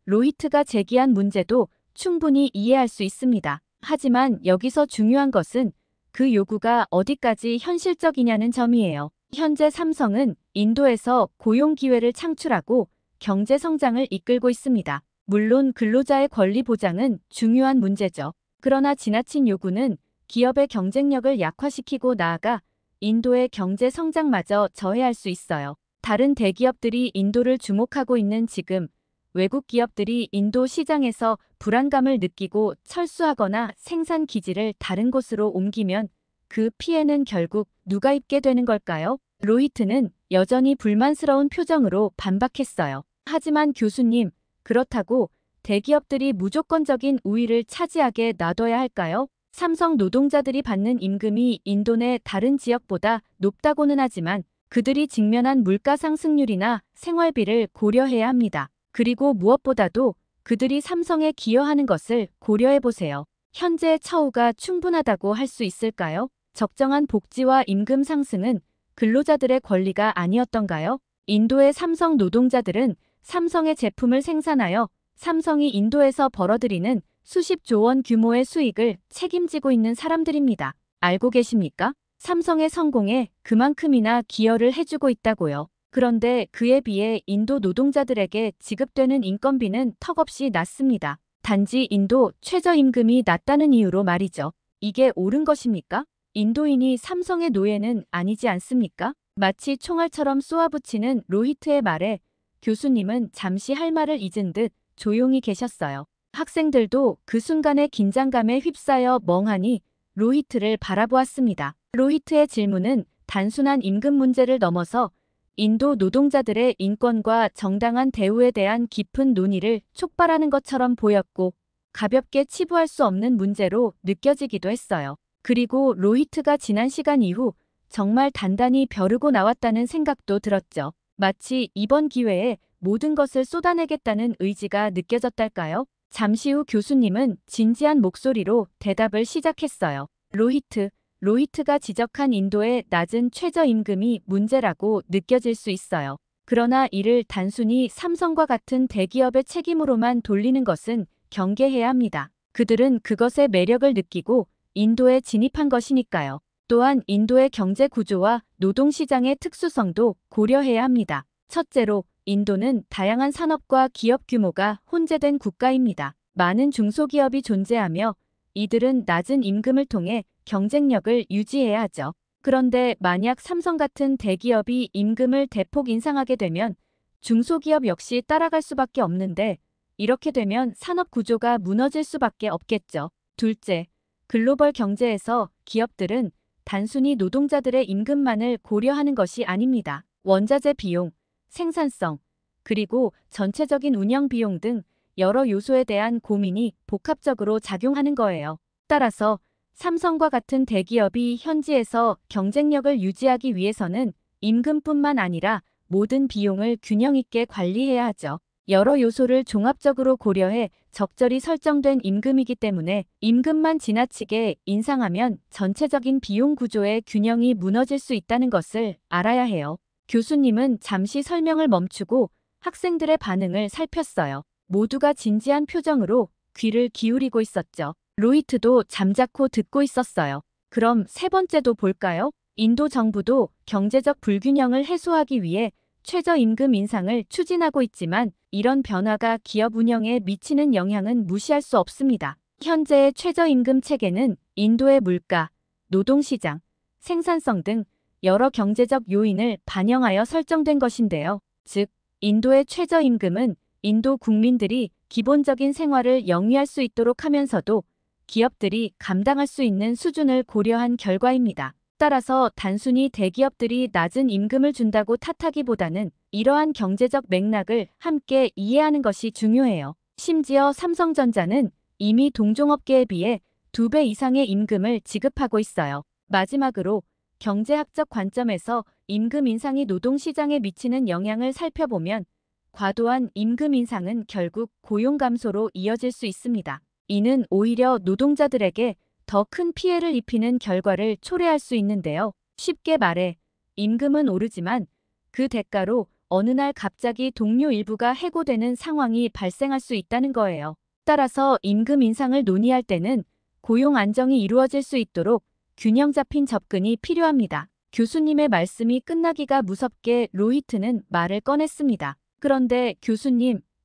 로히트가 제기한 문제도 충분히 이해할 수 있습니다. 하지만 여기서 중요한 것은 그 요구가 어디까지 현실적이냐는 점이에요. 현재 삼성은 인도에서 고용 기회를 창출하고 경제 성장을 이끌고 있습니다. 물론 근로자의 권리 보장은 중요한 문제죠. 그러나 지나친 요구는 기업의 경쟁력을 약화시키고 나아가 인도의 경제 성장마저 저해할 수 있어요. 다른 대기업들이 인도를 주목하고 있는 지금 외국 기업들이 인도 시장에서 불안감을 느끼고 철수하거나 생산 기지를 다른 곳으로 옮기면 그 피해는 결국 누가 입게 되는 걸까요? 로히트는 여전히 불만스러운 표정으로 반박했어요. 하지만 교수님, 그렇다고 대기업들이 무조건적인 우위를 차지하게 놔둬야 할까요? 삼성 노동자들이 받는 임금이 인도 내 다른 지역보다 높다고는 하지만 그들이 직면한 물가 상승률이나 생활비를 고려해야 합니다. 그리고 무엇보다도 그들이 삼성에 기여하는 것을 고려해보세요. 현재의 처우가 충분하다고 할 수 있을까요? 적정한 복지와 임금 상승은 근로자들의 권리가 아니었던가요? 인도의 삼성 노동자들은 삼성의 제품을 생산하여 삼성이 인도에서 벌어들이는 수십조 원 규모의 수익을 책임지고 있는 사람들입니다. 알고 계십니까? 삼성의 성공에 그만큼이나 기여를 해주고 있다고요. 그런데 그에 비해 인도 노동자들에게 지급되는 인건비는 턱없이 낮습니다. 단지 인도 최저임금이 낮다는 이유로 말이죠. 이게 옳은 것입니까? 인도인이 삼성의 노예는 아니지 않습니까? 마치 총알처럼 쏘아붙이는 로히트의 말에 교수님은 잠시 할 말을 잊은 듯 조용히 계셨어요. 학생들도 그 순간의 긴장감에 휩싸여 멍하니 로히트를 바라보았습니다. 로히트의 질문은 단순한 임금 문제를 넘어서 인도 노동자들의 인권과 정당한 대우에 대한 깊은 논의를 촉발하는 것처럼 보였고 가볍게 치부할 수 없는 문제로 느껴지기도 했어요. 그리고 로히트가 지난 시간 이후 정말 단단히 벼르고 나왔다는 생각도 들었죠. 마치 이번 기회에 모든 것을 쏟아내겠다는 의지가 느껴졌달까요? 잠시 후 교수님은 진지한 목소리로 대답을 시작했어요. 로히트, 로히트가 지적한 인도의 낮은 최저임금이 문제라고 느껴질 수 있어요. 그러나 이를 단순히 삼성과 같은 대기업의 책임으로만 돌리는 것은 경계해야 합니다. 그들은 그것의 매력을 느끼고 인도에 진입한 것이니까요. 또한 인도의 경제 구조와 노동시장의 특수성도 고려해야 합니다. 첫째로, 인도는 다양한 산업과 기업 규모가 혼재된 국가입니다. 많은 중소기업이 존재하며 이들은 낮은 임금을 통해 경쟁력을 유지해야 하죠. 그런데 만약 삼성 같은 대기업이 임금을 대폭 인상하게 되면 중소기업 역시 따라갈 수밖에 없는데, 이렇게 되면 산업 구조가 무너질 수밖에 없겠죠. 둘째, 글로벌 경제에서 기업들은 단순히 노동자들의 임금만을 고려하는 것이 아닙니다. 원자재 비용, 생산성, 그리고 전체적인 운영 비용 등 여러 요소에 대한 고민이 복합적으로 작용하는 거예요. 따라서 삼성과 같은 대기업이 현지에서 경쟁력을 유지하기 위해서는 임금뿐만 아니라 모든 비용을 균형 있게 관리해야 하죠. 여러 요소를 종합적으로 고려해 적절히 설정된 임금이기 때문에 임금만 지나치게 인상하면 전체적인 비용 구조의 균형이 무너질 수 있다는 것을 알아야 해요. 교수님은 잠시 설명을 멈추고 학생들의 반응을 살폈어요. 모두가 진지한 표정으로 귀를 기울이고 있었죠. 로히트도 잠자코 듣고 있었어요. 그럼 세 번째도 볼까요? 인도 정부도 경제적 불균형을 해소하기 위해 최저임금 인상을 추진하고 있지만 이런 변화가 기업 운영에 미치는 영향은 무시할 수 없습니다. 현재의 최저임금 체계는 인도의 물가, 노동시장, 생산성 등 여러 경제적 요인을 반영하여 설정된 것인데요. 즉, 인도의 최저임금은 인도 국민들이 기본적인 생활을 영위할 수 있도록 하면서도 기업들이 감당할 수 있는 수준을 고려한 결과입니다. 따라서 단순히 대기업들이 낮은 임금을 준다고 탓하기보다는 이러한 경제적 맥락을 함께 이해하는 것이 중요해요. 심지어 삼성전자는 이미 동종업계에 비해 2배 이상의 임금을 지급하고 있어요. 마지막으로 경제학적 관점에서 임금 인상이 노동시장에 미치는 영향을 살펴보면 과도한 임금 인상은 결국 고용 감소로 이어질 수 있습니다. 이는 오히려 노동자들에게 더 큰 피해를 입히는 결과를 초래할 수 있는데요. 쉽게 말해 임금은 오르지만 그 대가로 어느 날 갑자기 동료 일부가 해고되는 상황이 발생할 수 있다는 거예요. 따라서 임금 인상을 논의할 때는 고용 안정이 이루어질 수 있도록 균형 잡힌 접근이 필요합니다. 교수님의 말씀이 끝나기가 무섭게 로히트는 말을 꺼냈습니다. 그런데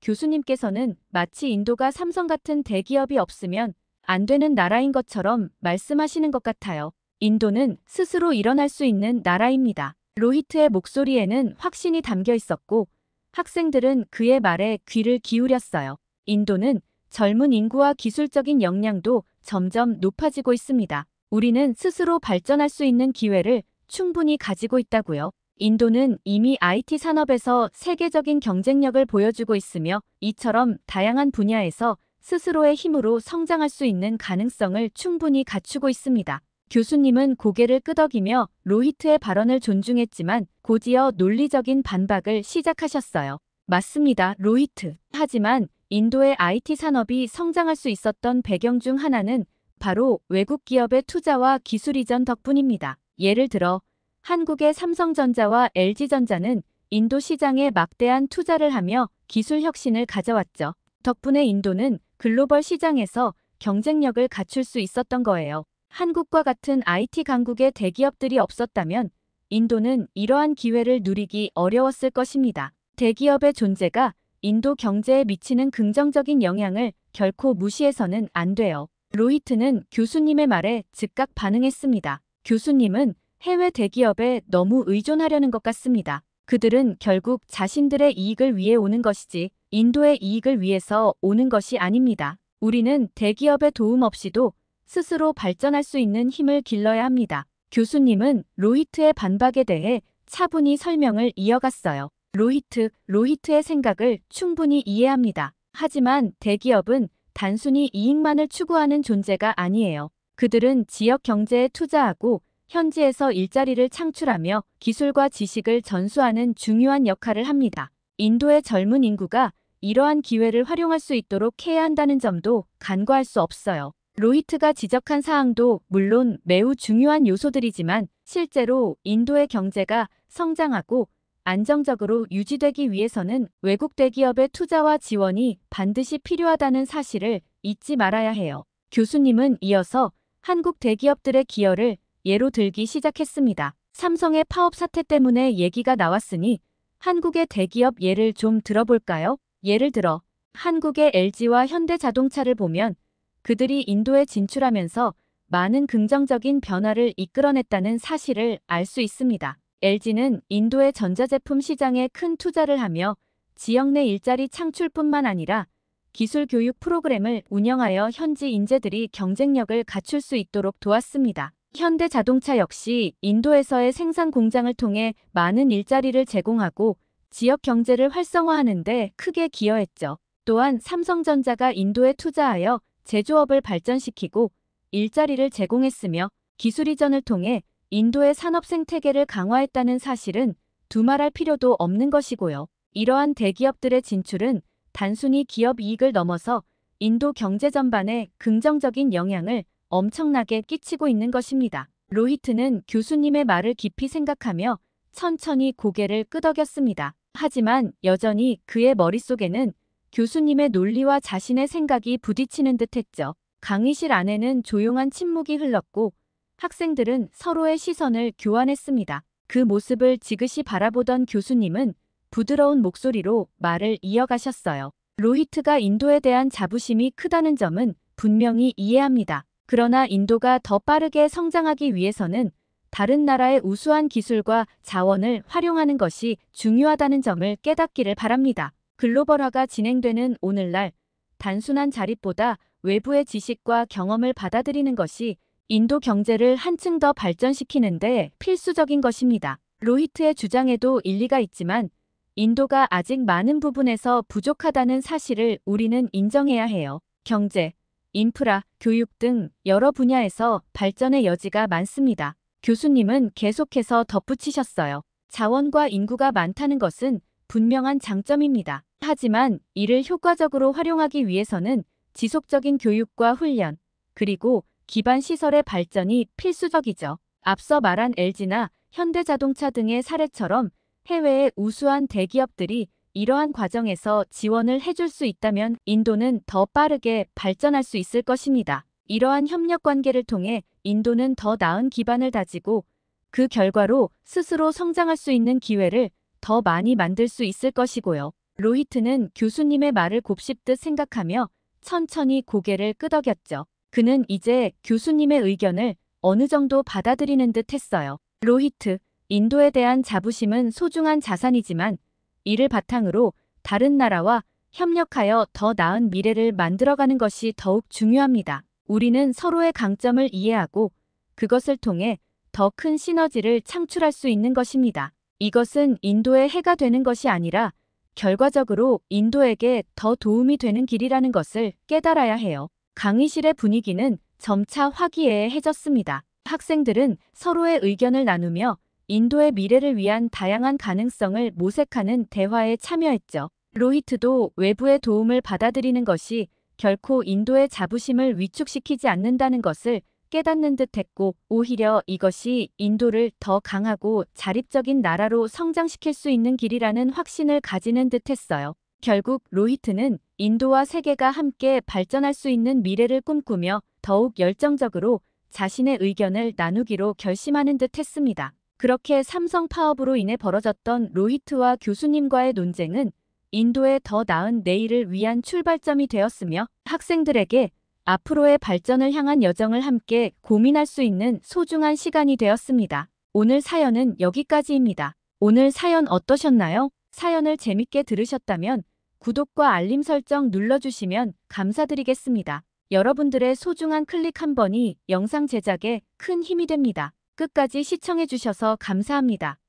교수님께서는 마치 인도가 삼성 같은 대기업이 없으면 안 되는 나라인 것처럼 말씀하시는 것 같아요. 인도는 스스로 일어날 수 있는 나라입니다. 로히트의 목소리에는 확신이 담겨 있었고 학생들은 그의 말에 귀를 기울였어요. 인도는 젊은 인구와 기술적인 역량도 점점 높아지고 있습니다. 우리는 스스로 발전할 수 있는 기회를 충분히 가지고 있다고요. 인도는 이미 IT 산업에서 세계적인 경쟁력을 보여주고 있으며 이처럼 다양한 분야에서 스스로의 힘으로 성장할 수 있는 가능성을 충분히 갖추고 있습니다. 교수님은 고개를 끄덕이며 로히트의 발언을 존중했지만 곧이어 논리적인 반박을 시작하셨어요. 맞습니다, 로히트. 하지만 인도의 IT 산업이 성장할 수 있었던 배경 중 하나는 바로 외국 기업의 투자와 기술 이전 덕분입니다. 예를 들어 한국의 삼성전자와 LG전자는 인도 시장에 막대한 투자를 하며 기술 혁신을 가져왔죠. 덕분에 인도는 글로벌 시장에서 경쟁력을 갖출 수 있었던 거예요. 한국과 같은 IT 강국의 대기업들이 없었다면 인도는 이러한 기회를 누리기 어려웠을 것입니다. 대기업의 존재가 인도 경제에 미치는 긍정적인 영향을 결코 무시해서는 안 돼요. 로히트는 교수님의 말에 즉각 반응했습니다. 교수님은 해외 대기업에 너무 의존하려는 것 같습니다. 그들은 결국 자신들의 이익을 위해 오는 것이지 인도의 이익을 위해서 오는 것이 아닙니다. 우리는 대기업의 도움 없이도 스스로 발전할 수 있는 힘을 길러야 합니다. 교수님은 로히트의 반박에 대해 차분히 설명을 이어갔어요. 로히트의 생각을 충분히 이해합니다. 하지만 대기업은 단순히 이익만을 추구하는 존재가 아니에요. 그들은 지역 경제에 투자하고 현지에서 일자리를 창출하며 기술과 지식을 전수하는 중요한 역할을 합니다. 인도의 젊은 인구가 이러한 기회를 활용할 수 있도록 해야 한다는 점도 간과할 수 없어요. 로히트가 지적한 사항도 물론 매우 중요한 요소들이지만 실제로 인도의 경제가 성장하고 안정적으로 유지되기 위해서는 외국 대기업의 투자와 지원이 반드시 필요하다는 사실을 잊지 말아야 해요. 교수님은 이어서 한국 대기업들의 기여를 예로 들기 시작했습니다. 삼성의 파업 사태 때문에 얘기가 나왔으니 한국의 대기업 예를 좀 들어볼까요? 예를 들어 한국의 LG와 현대자동차를 보면 그들이 인도에 진출하면서 많은 긍정적인 변화를 이끌어냈다는 사실을 알 수 있습니다. LG는 인도의 전자제품 시장에 큰 투자를 하며 지역 내 일자리 창출뿐만 아니라 기술 교육 프로그램을 운영하여 현지 인재들이 경쟁력을 갖출 수 있도록 도왔습니다. 현대자동차 역시 인도에서의 생산 공장을 통해 많은 일자리를 제공하고 지역 경제를 활성화하는 데 크게 기여했죠. 또한 삼성전자가 인도에 투자하여 제조업을 발전시키고 일자리를 제공했으며 기술 이전을 통해 인도의 산업 생태계를 강화했다는 사실은 두말할 필요도 없는 것이고요. 이러한 대기업들의 진출은 단순히 기업 이익을 넘어서 인도 경제 전반에 긍정적인 영향을 엄청나게 끼치고 있는 것입니다. 로히트는 교수님의 말을 깊이 생각하며 천천히 고개를 끄덕였습니다. 하지만 여전히 그의 머릿속에는 교수님의 논리와 자신의 생각이 부딪히는 듯했죠. 강의실 안에는 조용한 침묵이 흘렀고 학생들은 서로의 시선을 교환했습니다. 그 모습을 지그시 바라보던 교수님은 부드러운 목소리로 말을 이어가셨어요. 로히트가 인도에 대한 자부심이 크다는 점은 분명히 이해합니다. 그러나 인도가 더 빠르게 성장하기 위해서는 다른 나라의 우수한 기술과 자원을 활용하는 것이 중요하다는 점을 깨닫기를 바랍니다. 글로벌화가 진행되는 오늘날 단순한 자립보다 외부의 지식과 경험을 받아들이는 것이 인도 경제를 한층 더 발전시키는 데 필수적인 것입니다. 로히트의 주장에도 일리가 있지만 인도가 아직 많은 부분에서 부족하다는 사실을 우리는 인정해야 해요. 경제, 인프라, 교육 등 여러 분야에서 발전의 여지가 많습니다. 교수님은 계속해서 덧붙이셨어요. 자원과 인구가 많다는 것은 분명한 장점입니다. 하지만 이를 효과적으로 활용하기 위해서는 지속적인 교육과 훈련, 그리고 기반 시설의 발전이 필수적이죠. 앞서 말한 LG나 현대자동차 등의 사례처럼 해외의 우수한 대기업들이 이러한 과정에서 지원을 해줄 수 있다면 인도는 더 빠르게 발전할 수 있을 것입니다. 이러한 협력 관계를 통해 인도는 더 나은 기반을 다지고 그 결과로 스스로 성장할 수 있는 기회를 더 많이 만들 수 있을 것이고요. 로히트는 교수님의 말을 곱씹듯 생각하며 천천히 고개를 끄덕였죠. 그는 이제 교수님의 의견을 어느 정도 받아들이는 듯 했어요. 로히트, 인도에 대한 자부심은 소중한 자산이지만 이를 바탕으로 다른 나라와 협력하여 더 나은 미래를 만들어가는 것이 더욱 중요합니다. 우리는 서로의 강점을 이해하고 그것을 통해 더 큰 시너지를 창출할 수 있는 것입니다. 이것은 인도에 해가 되는 것이 아니라 결과적으로 인도에게 더 도움이 되는 길이라는 것을 깨달아야 해요. 강의실의 분위기는 점차 화기애애해졌습니다. 학생들은 서로의 의견을 나누며 인도의 미래를 위한 다양한 가능성을 모색하는 대화에 참여했죠. 로히트도 외부의 도움을 받아들이는 것이 결코 인도의 자부심을 위축시키지 않는다는 것을 깨닫는 듯했고 오히려 이것이 인도를 더 강하고 자립적인 나라로 성장시킬 수 있는 길이라는 확신을 가지는 듯했어요. 결국 로히트는 인도와 세계가 함께 발전할 수 있는 미래를 꿈꾸며 더욱 열정적으로 자신의 의견을 나누기로 결심하는 듯했습니다. 그렇게 삼성 파업으로 인해 벌어졌던 로히트와 교수님과의 논쟁은 인도의 더 나은 내일을 위한 출발점이 되었으며 학생들에게 앞으로의 발전을 향한 여정을 함께 고민할 수 있는 소중한 시간이 되었습니다. 오늘 사연은 여기까지입니다. 오늘 사연 어떠셨나요? 사연을 재밌게 들으셨다면 구독과 알림 설정 눌러주시면 감사드리겠습니다. 여러분들의 소중한 클릭 한 번이 영상 제작에 큰 힘이 됩니다. 끝까지 시청해주셔서 감사합니다.